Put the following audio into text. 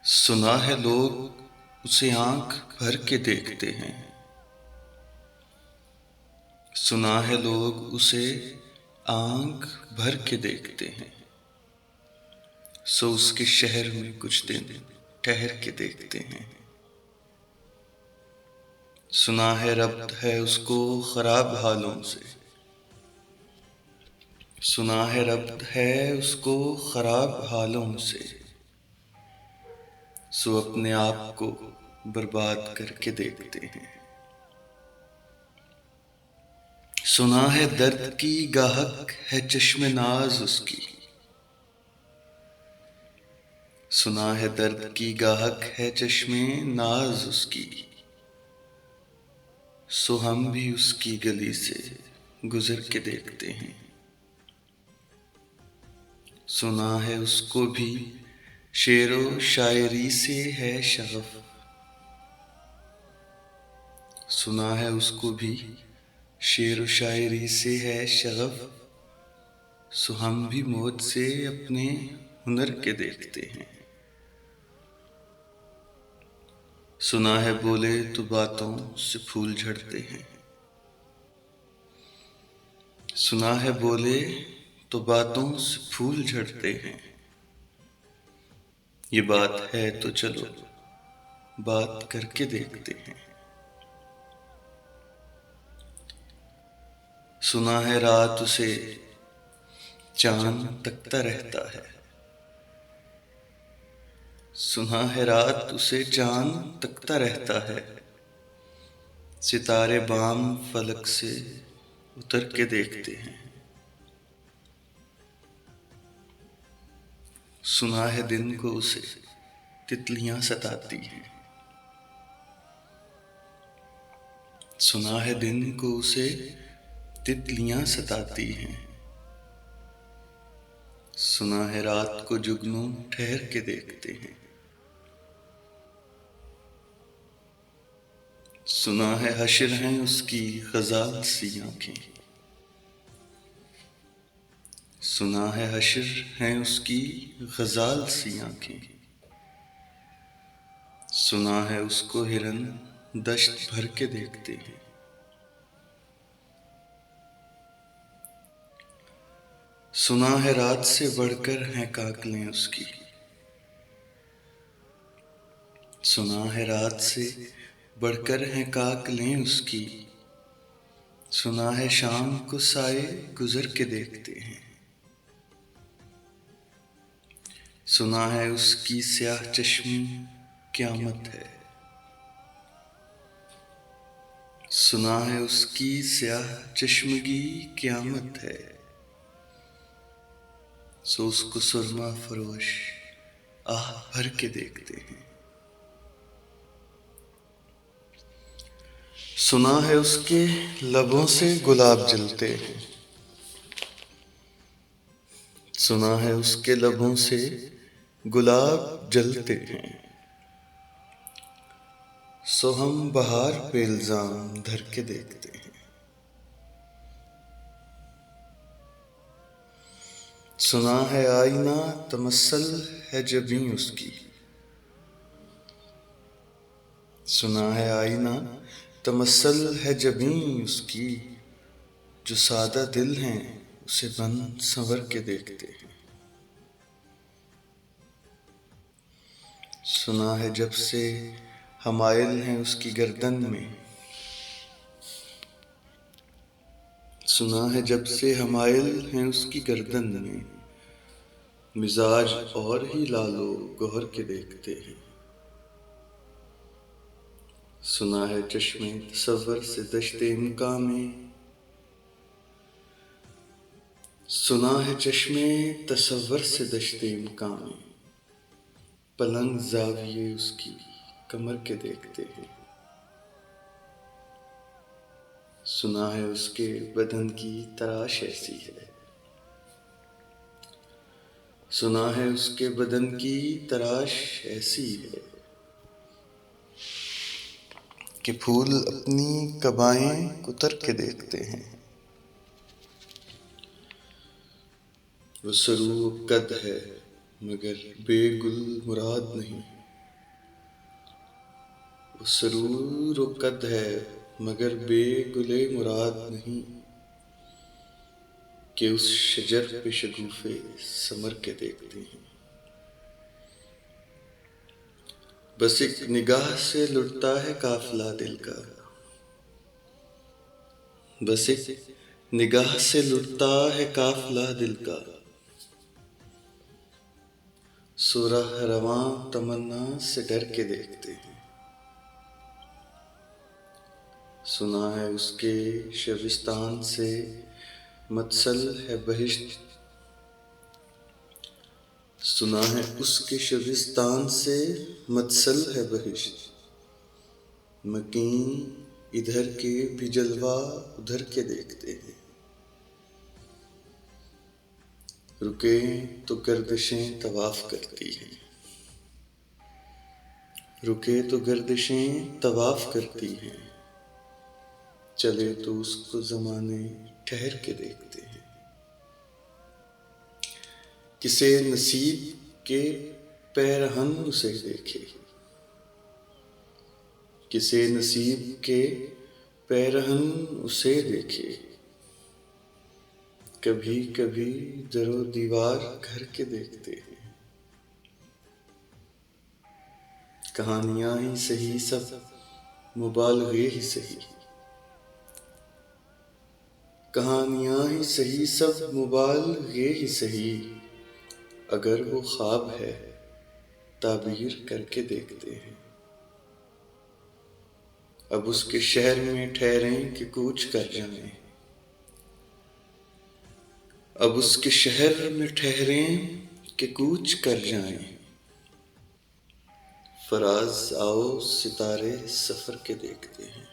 سنا ہے لوگ اسے آنکھ بھر کے دیکھتے ہیں، سنا ہے لوگ اسے آنکھ بھر کے دیکھتے ہیں، سو اس کے شہر میں کچھ دن ٹھہر کے دیکھتے ہیں۔ سنا ہے ربط ہے اس کو خراب حالوں سے، سنا ہے ربط ہے اس کو خراب حالوں سے، سو اپنے آپ کو برباد کر کے دیکھتے ہیں۔ سنا ہے درد کی گاہک ہے چشم ناز اس کی، سنا ہے درد کی گاہک ہے چشم ناز اس کی، سو ہم بھی اس کی گلی سے گزر کے دیکھتے ہیں۔ سنا ہے اس کو بھی شعر و شاعری سے ہے شغف، سنا ہے اس کو بھی شعر و شاعری سے ہے شغف، سو ہم بھی موت سے اپنے ہنر کے دیکھتے ہیں۔ سنا ہے بولے تو باتوں سے پھول جھڑتے ہیں، سنا ہے بولے تو باتوں سے پھول جھڑتے ہیں، یہ بات ہے تو چلو بات کر کے دیکھتے ہیں۔ سنا ہے رات اسے چاند تکتا رہتا ہے، سنا ہے رات اسے چاند تکتا رہتا ہے، ستارے بام فلک سے اتر کے دیکھتے ہیں۔ سنا ہے دن کو اسے تتلیاں ستاتی ہیں، سنا ہے دن کو اسے تتلیاں ستاتی ہیں، سنا ہے رات کو جگنو ٹھہر کے دیکھتے ہیں۔ سنا ہے حشر ہیں اس کی غزال سی آنکھیں، سنا ہے حشر ہیں اس کی غزال سی آنکھیں، سنا ہے اس کو ہرن دشت بھر کے دیکھتے ہیں۔ سنا ہے رات سے بڑھ کر ہیں کاکلیں اس کی، سنا ہے رات سے بڑھ کر ہیں کاکلیں اس کی، سنا ہے شام کو سائے گزر کے دیکھتے ہیں۔ سنا ہے اس کی سیاہ چشمی قیامت ہے، سنا ہے اس کی سیاہ چشمگی قیامت ہے، سو اس کو سرما فروش آہ بھر کے دیکھتے ہیں۔ سنا ہے اس کے لبوں سے گلاب جلتے ہیں، سنا ہے اس کے لبوں سے گلاب جلتے ہیں، سو ہم بہار پہ الزام دھر کے دیکھتے ہیں۔ سنا ہے آئینہ تمثل ہے جبیں اس کی، سنا ہے آئینہ تمثل ہے جبیں اس کی، جو سادہ دل ہیں اسے بن سنور کے دیکھتے ہیں۔ سنا ہے جب سے حمائل ہیں اس کی گردن میں، سنا ہے جب سے حمائل ہیں اس کی گردن میں، مزاج اور ہی لالو گوہر کے دیکھتے ہیں۔ سنا ہے چشم تصور سے دشت امکاں میں، سنا ہے چشم تصور سے دشت امکاں میں، پلنگ زاویے اس کی کمر کے دیکھتے ہیں۔ سنا ہے اس کے بدن کی تراش ایسی ہے، سنا ہے اس کے بدن کی تراش ایسی ہے، کہ پھول اپنی قبائیں کتر کے دیکھتے ہیں۔ وہ سرو قد ہے مگر بے گل مراد نہیں، سرور و قد ہے مگر بے گلے مراد نہیں، کہ اس شجر پہ شگوفے ثمر کے دیکھتے ہیں۔ بس ایک نگاہ سے لٹتا ہے قافلہ دل کا، بس ایک نگاہ سے لٹتا ہے قافلہ دل کا، سو راہ رواں تمنا سے ڈر کے دیکھتے ہیں۔ سنا ہے اس کے شبستان سے متصل ہے بہشت، سنا ہے اس کے شبستان سے متصل ہے بہشت، مکین ادھر کے بھی جلوہ ادھر کے دیکھتے ہیں۔ رکیں تو گردشیں طواف کرتی ہیں، رکے تو گردشیں طواف کرتی ہیں، چلے تو اس کو زمانے ٹھہر کے دیکھتے ہیں۔ کسے نصیب کے پیرہن اسے دیکھے، کسے نصیب کے پیرہن اسے دیکھے، کبھی کبھی در و دیوار گھر کے دیکھتے ہیں۔ کہانیاں ہی سہی سب مبالغے ہی سہی، کہانیاں ہی سہی سب مبالغے ہی سہی، اگر وہ خواب ہے تعبیر کر کے دیکھتے ہیں۔ اب اس کے شہر میں ٹھہریں کہ کوچ کر جائیں، اب اس کے شہر میں ٹھہریں کہ کوچ کر جائیں، فراز آؤ ستارے سفر کے دیکھتے ہیں۔